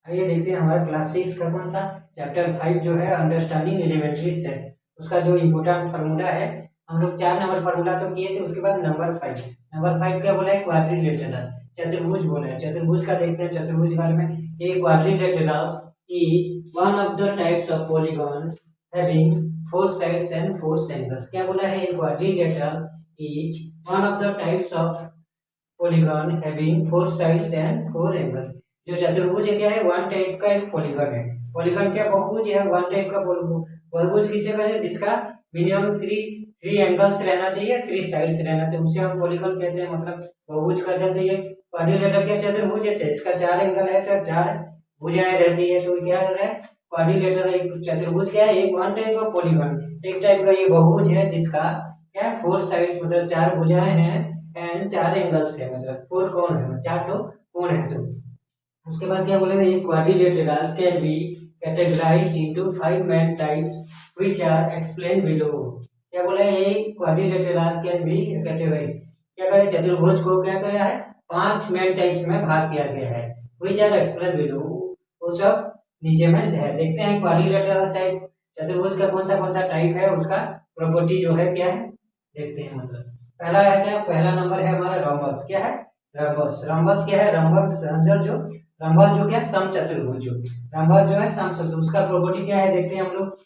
आइए देखते हैं हमारा क्लास 6 का कौन सा चैप्टर 5 जो है अंडरस्टैंडिंग एलिमेंट्री सेट, उसका जो इम्पोर्टेंट फार्मूला है। हम लोग 4 नंबर फार्मूला तो किए थे, उसके बाद नंबर 5 क्या बोला है, क्वाड्रिलेटरल चतुर्भुज बोला है। चतुर्भुज का देखते हैं, चतुर्भुज के बारे में। A quadrilaterals is one of the types of polygon having 4 sides and 4 angles. क्या बोला है, a quadrilateral is one of the types of polygon having 4 sides and 4 angles. जो चतुर्भुज है क्या है, वन टाइप का एक पॉलीगॉन है। पॉलीगॉन क्या, बहुभुज है, वन टाइप का बहुभुज किसे कहते हैं, जिसका मिनिमम थ्री एंगल्स रहना चाहिए, 3 साइड्स रहना चाहिए, उसे हम पॉलीगॉन कहते हैं, मतलब बहुभुज कहते हैं। तो ये क्वाड्रिलेटरल क्या चतुर्भुज है, इसका 4 एंगल है, 4 भुजाएं रहती है, तो क्या कर रहा है, क्वाड्रिलेटरल एक चतुर्भुज क्या है, एक वन टाइप का पॉलीगॉन, एक टाइप का ये बहुभुज है, जिसका क्या 4 साइड्स मतलब 4 भुजाएं हैं एंड 4 एंगल्स है, मतलब 4 कोण है, 4 तो कोण है। तो उसके बाद क्या बोलेगा, ये quadrilateral can be categorized into 5 main types which are explained below. क्या बोला है, ये क्वाड्रिलेटरल कैन बी कैटेगराइज, क्या करे, चतुर्भुज को क्या किया है, 5 मेन टाइप्स में भाग किया गया है, व्हिच आर एक्सप्लेन्ड बिलो, वो सब नीचे में है। देखते हैं क्वाड्रिलेटरल टाइप चतुर्भुज का कौन सा टाइप है, उसका प्रॉपर्टी जो है क्या है, देखते हैं। मतलब पहला है क्या, पहला नंबर है हमारा रम्बस। क्या है, रम्बस। रम्बस क्या है, रम्बस जो क्या समचतुर्भुज, रम्बस जो है समचतुर्भुज, उसका प्रॉपर्टी क्या है, देखते हैं हम लोग।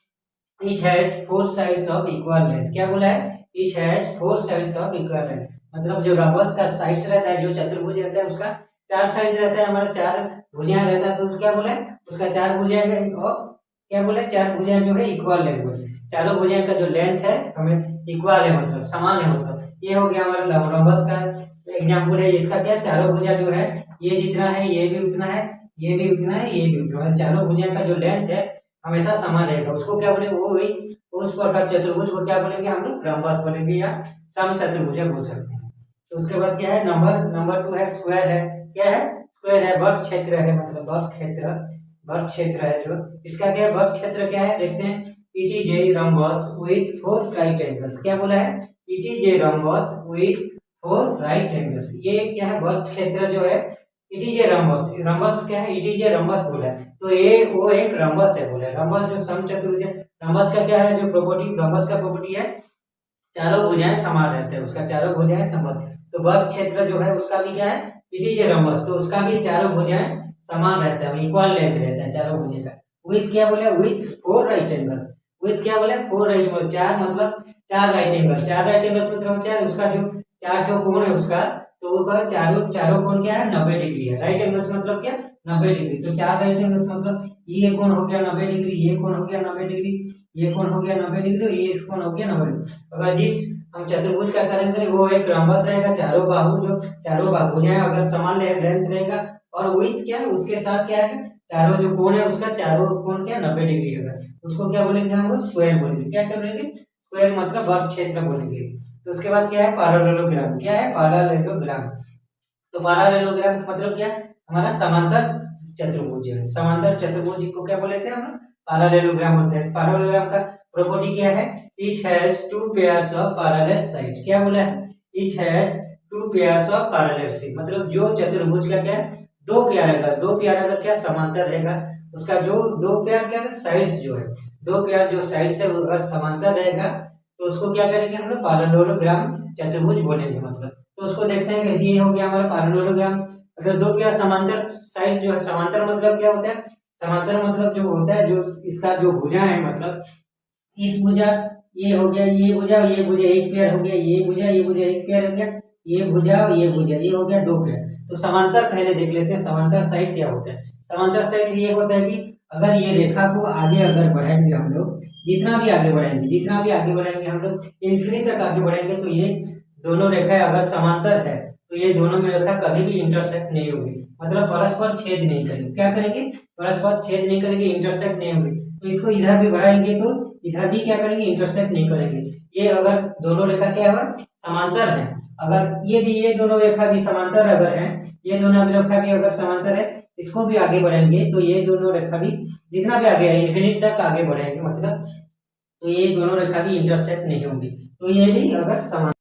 It has 4 sides of equal length. क्या बोला है, it has 4 sides of equal length, मतलब जो रम्बस का साइड्स रहता है, जो चतुर्भुज रहता है, उसका 4 साइड्स रहता है, हमारा 4 भुजाएं रहता है। तो क्या बोला है, उसका 4 भुजाएं और क्या बोले, 4 भुजाएं जो है इक्वल लेंथ, चारों भुजाएं का जो लेंथ है हमें इक्वल है, मतलब समान है। मतलब ये हो गया हमारा रम्बस का एग्जाम्पल है। इसका क्या, चारों भुजा जो है, ये जितना है ये भी उतना है, ये भी उतना है, ये भी उतना है, चारों भुजा का जो लेंथ है हमेशा समान रहेगा, उसको क्या बोलेंगे, वो ही उस प्रकार चतुर्भुज को क्या बोलेंगे हम लोग, रम्बस बोलेंगे या समचतुर्भुज बोल सकते हैं। तो उसके बाद क्या है, नंबर 2 है स्क्वायर है। क्या है, स्क्वायर है, वर्ग क्षेत्र है, मतलब वर्ग क्षेत्र है जो, इसका क्या है, वर्ग क्षेत्र क्या है, देखते हैं। It is a rhombus with 4 right angles. क्या बोला है, it is a rhombus with 4 right angles. ये क्या है, वर्ग क्षेत्र जो है, it is a rhombus. Rhombus क्या है, इट इज ए रम्बस बोला है, तो ये वो एक रम्बस है बोले। रम्बस जो समचतुर्भुज है, रम्बस का क्या है, जो प्रॉपर्टी, रम्बस का प्रॉपर्टी है, चारों भुजाएं समान रहते हैं, उसका चारों भुजाएं समान। तो वर्ग क्षेत्र जो है उसका भी क्या है, इट इज ए रम्बस, तो उसका भी चारों भुजाएं समान रहता है, इक्वल लेंथ रहता है चारों भुजाएं का। विथ क्या बोले, विथ 4 राइट एंगल्स। विथ क्या बोले, 4 राइट एंगल, 4 मतलब 4 राइट एंगल, 4 राइट एंगल्स मतलब 4, उसका जो 4 जो कोण है उसका, तो वो क्या, चारों कोण क्या है, 90 डिग्री है। राइट एंगल्स मतलब क्या, 90 डिग्री। तो 4 राइट एंगल्स मतलब ये कोण हो गया 90 डिग्री, ये कोण हो गया 90 डिग्री, ये कोण हो गया 90 डिग्री और ये कोण हो गया 90 डिग्री। अगर जिस हम चतुर्भुज का करेंगे वो एक रम्बस रहेगा, चारों बाहु जो चारों भुजाएं अगर समान लेंथ रहेगा, और विथ क्या है, उसके साथ क्या है, चारों जो कोण है उसका चारों कोण क्या 90 डिग्री होगा, उसको क्या बोलेंगे हम लोग, स्क्वायर बोलेंगे। क्या बोलेंगे, स्क्वायर मतलब वर्ग क्षेत्र बोलेंगे। तो उसके बाद क्या है, पैरेललोग्राम। क्या है, पैरेललोग्राम। तो पैरेललोग्राम मतलब क्या, हमारा समांतर चतुर्भुज है। समांतर चतुर्भुज को क्या बोलते हैं हम, पैरेललोग्राम बोलते हैं। पैरेललोग्राम का प्रॉपर्टी क्या है, it has 2 pairs of parallel side. क्या बोला है, it has 2 pairs of parallel side, मतलब जो चतुर्भुज का क्या है, 2 पेयर रहेगा, 2 पेयर अगर क्या समांतर रहेगा, उसका जो 2 पेयर क्या है, साइड्स जो है, 2 पेयर जो साइड्स है अगर समांतर रहेगा, तो उसको क्या करेंगे हम लोग, पैरेललोग्राम चतुर्भुज बोलेंगे। मतलब तो उसको देखते हैं कैसे, ये हो गया हमारा पैरेललोग्राम, मतलब 2 पेयर समांतर साइड्स जो है, समांतर मतलब क्या होता है, समांतर मतलब जो होता है, जो इसका जो भुजा है, मतलब इस भुजा, ये हो गया, ये भुजा, ये भुजा एक पेयर हो गया, ये भुजा, ये भुजा एक पेयर हो गया, ये भुजा और ये भुजा, ये हो गया 2 पेयर। तो समांतर पहले देख लेते हैं, समांतर साइड क्या होता है। समांतर साइड ये होता है कि अगर ये रेखा को आगे अगर बढ़ाएंगे हम लोग, जितना भी आगे बढ़ाएंगे हम लोग, इंफिनिटी तक आगे बढ़ाएंगे, तो ये दोनों रेखाएं अगर समांतर है, तो ये दोनों में रेखा कभी भी इंटरसेक्ट नहीं होगी, मतलब परस्पर छेद नहीं करेंगे। क्या करेंगे, परस्पर छेद नहीं करेंगे, इंटरसेक्ट नहीं होंगे। तो इसको इधर भी बढ़ाएंगे तो इधर भी क्या करेंगे, इंटरसेक्ट नहीं करेंगे। ये अगर दोनों रेखा क्या है, समांतर है, अगर ये दोनों रेखा भी समांतर अगर है, ये दोनों रेखा भी अगर समांतर है, इसको भी आगे बढ़ाएंगे तो ये दोनों रेखा भी जितना भी आगे है, इंफिनिटी तक आगे बढ़ाएंगे, मतलब तो ये दोनों रेखा भी इंटरसेक्ट नहीं होंगी। तो ये भी अगर समान,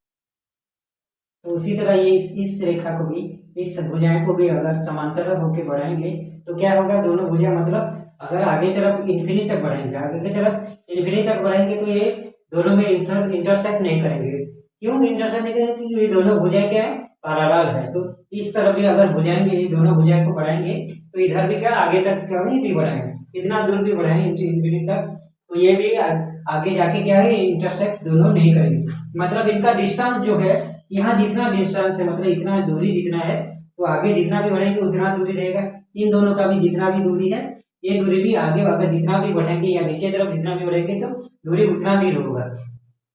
तो उसी तरह ये इस रेखा को भी इस भुजाएं को भी अगर समांतर होकर बढ़ाएंगे तो क्या होगा, दोनों भुजा मतलब अगर आगे तरफ इन्फिनिटी तक बढ़ाएंगे, आगे की तरफ इन्फिनिटी तक बढ़ाएंगे तो ये दोनों में इंटरसेक्ट नहीं करेंगे। क्यों इंटरसेक्ट नहीं करेंगे? क्योंकि ये दोनों भुजाएं क्या है, पैरेलल है। तो इस तरफ भी अगर भुजाएंगे, ये दोनों भुजाएं को बढ़ाएंगे तो इधर भी क्या आगे तक कभी भी बढ़ाएंगे, इतना दूर भी बढ़ाएंगे इन्फिनिटी तक, तो ये भी आगे जाके क्या है, इंटरसेक्ट दोनों नहीं करेंगे। मतलब इनका डिस्टेंस जो है, यहाँ जितना डिस्टेंस है मतलब इतना दूरी जितना है, तो आगे जितना भी बढ़ेंगे उतना दूरी रहेगा। इन दोनों का भी जितना भी दूरी है, ये दूरी भी आगे अगर जितना भी बढ़ेंगे या नीचे तरफ जितना भी बढ़ेंगे तो दूरी उतना भी होगा।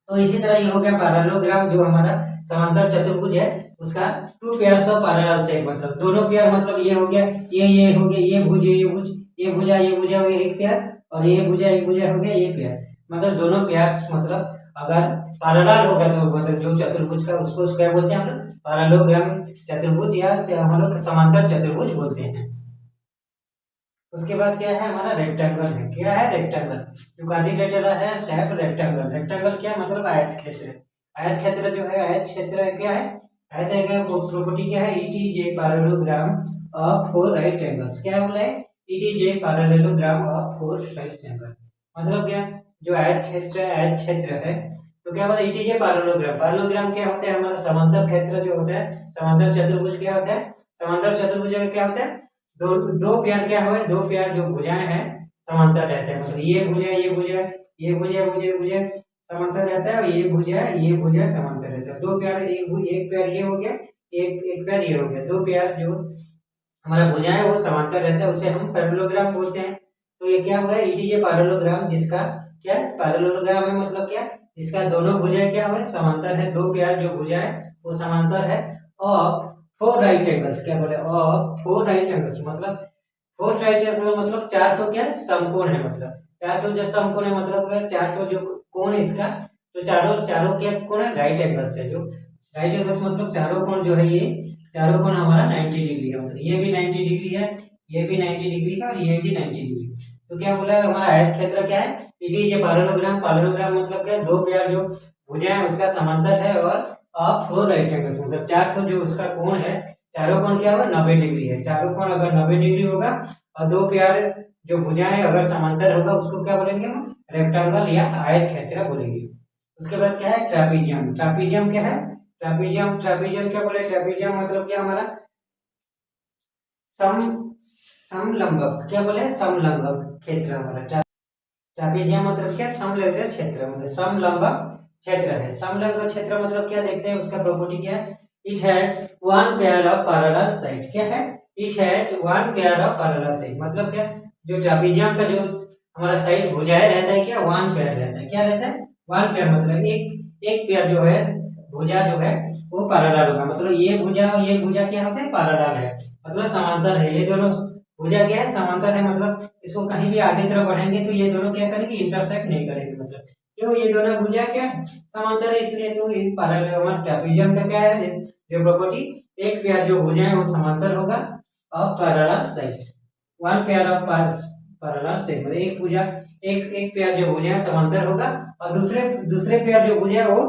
तो इसी तरह ये हो गया पैरेललोग्राम, जो हमारा समांतर चतुर्भुज है उसका two pairs of parallel side, मतलब दोनों पेयर, मतलब ये हो गया, ये हो गया, ये भुज ये भुजा हो गया एक पेयर, और ये भुजा एक भुजा हो गया ये पेयर, मतलब दोनों पेयर्स मतलब अगर पैरेलल होगा तो मतलब जो चतुर्भुज का उसको क्या बोलते हैं हम लोग, पैरेललोग्राम चतुर्भुज या हम लोग समांतर चतुर्भुज बोलते हैं। उसके बाद क्या है हमारा रेक्टेंगल है। क्या है रेक्टेंगल, जो क्वाड्रिलेटरल है टाइप रेक्टेंगल। रेक्टेंगल क्या मतलब आयत क्षेत्र। आयत क्षेत्र जो है, आयत क्षेत्र क्या है, आयत का प्रॉपर्टी क्या है, it is a parallelogram of four right angles. क्या बोला है, it is a parallelogram of four right angle, मतलब क्या, जो आयत क्षेत्र है तो क्या बोला, it is a parallelogram. Parallelogram क्या होता है, हमारा समांतर क्षेत्र जो होता है, समांतर चतुर्भुज क्या होता है, समांतर चतुर्भुज में क्या होता है, दो पेयर क्या हुए, दो पेयर जो भुजाएं हैं समांतर रहते हैं, मतलब ये भुजा समांतर रहता है, और ये भुजा समांतर रहता है। दो पेयर, एक पेयर ये हो गया, एक पेयर ये हो गया, दो पेयर जो हमारा भुजाएं है वो समांतर रहता है, उसे हम पैरेललोग्राम बोलते हैं। तो ये क्या हुआ, इट इज ए पैरेललोग्राम, जिसका क्या पैरेललोग्राम है, मतलब क्या, जिसका दोनों भुजाएं क्या हुए समांतर है, दो पेयर जो भुजाएं वो समांतर है, और फोर राइट एंगल्स। क्या बोले, और फोर राइट एंगल्स, मतलब फोर राइट एंगल्स मतलब चार तो क्या समकोण है, मतलब चार तो जो समकोण है, मतलब चार तो जो कोण है इसका, तो चारों क्या कोण है, राइट एंगल्स है। जो राइट एंगल्स मतलब चारों कोण जो है, ये चारों कोण हमारा 90 डिग्री है, मतलब ये भी 90 डिग्री है, ये भी 90 डिग्री का, और ये भी 90 डिग्री। तो क्या बोला है हमारा आयत क्षेत्र क्या है, it is a parallelogram. Parallelogram मतलब क्या, दो पेयर जो भुजाएं है उसका समांतर है, और आप फोर राइट एंगल्स, मतलब चार तो जो उसका कोण है, चारों कोण क्या होगा 90 डिग्री है। चारों कोण अगर 90 डिग्री होगा और दो पेयर जो भुजाएं अगर समांतर होगा उसको क्या बोलेंगे हम, रेक्टेंगल या आयत क्षेत्र बोलेंगे। उसके बाद क्या है ट्रापीजियम। ट्रापीजियम क्या है, ट्रापीजियम क्या बोले, ट्रापीजियम मतलब क्या हमारा समलंबक। क्या बोले, समलंबक क्षेत्र हमारा ट्रापीजियम मतलब क्या, समलंबक क्षेत्र, मतलब समलंबक क्षेत्र है। समलंब क्षेत्र मतलब क्या, देखते हैं उसका प्रॉपर्टी क्या है, it has one pair of parallel side. क्या है, it has one pair of parallel side, मतलब क्या, जो ट्रापीजियम का जो हमारा साइड भुजाएं रहता है क्या, वन पेयर रहता है। क्या रहता है, वन पेयर, मतलब एक पेयर जो है भुजा जो है वो पैरेलल होगा, मतलब ये भुजा क्या होता है, पैरेलल है, मतलब समांतर है। ये दोनों भुजा क्या है, समांतर है, मतलब इसको कहीं भी आगे तरफ बढ़ेंगे तो ये दोनों क्या करेंगे, इंटरसेक्ट नहीं करेंगे, मतलब क्यों, ये दोनों भुजा क्या समांतर है, इसलिए तो पैरेलल। हमारा ट्रापीजियम का क्या है जो प्रॉपर्टी, एक पेयर जो भुजा है वो समांतर होगा और parallel sides, one pair of parallel side, मतलब एक भुजा एक पेयर जो भुजा है समांतर होगा, और दूसरे पेयर जो भुजा है वो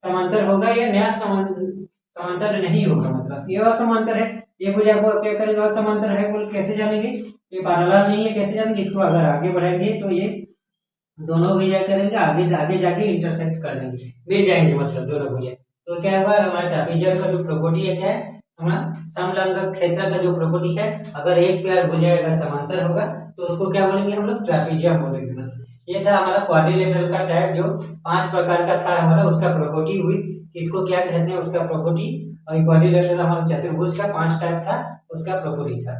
समांतर होगा या नया समांतर नहीं होगा, मतलब ये असमांतर है। ये भुजा को क्या करेंगे, असमांतर है बोल कैसे जानेंगे, ये पैरेलल नहीं है कैसे जानेंगे, इसको अगर आगे बढ़ाएंगे तो ये दोनों भुजा करेंगे आगे जाके इंटरसेक्ट कर देंगे, मिल जाएंगे, मतलब दोनों भुजा। तो क्या हुआ हमारा ट्रापीजियम का जो प्रॉपर्टी है क्या है, हमारा समलंब क्षेत्र का जो प्रॉपर्टी है, अगर एक पेयर भुजा अगर समांतर होगा तो उसको क्या बोलेंगे हम लोग, ट्रापीजियम बोलेंगे। मतलब ये था हमारा क्वाड्रिलेटरल का टाइप, जो 5 प्रकार का था हमारा, उसका प्रॉपर्टी हुई, इसको क्या कहते हैं उसका प्रॉपर्टी, और क्वाड्रिलेटरल हमारा चतुर्भुज का 5 टाइप था, उसका प्रॉपर्टी था।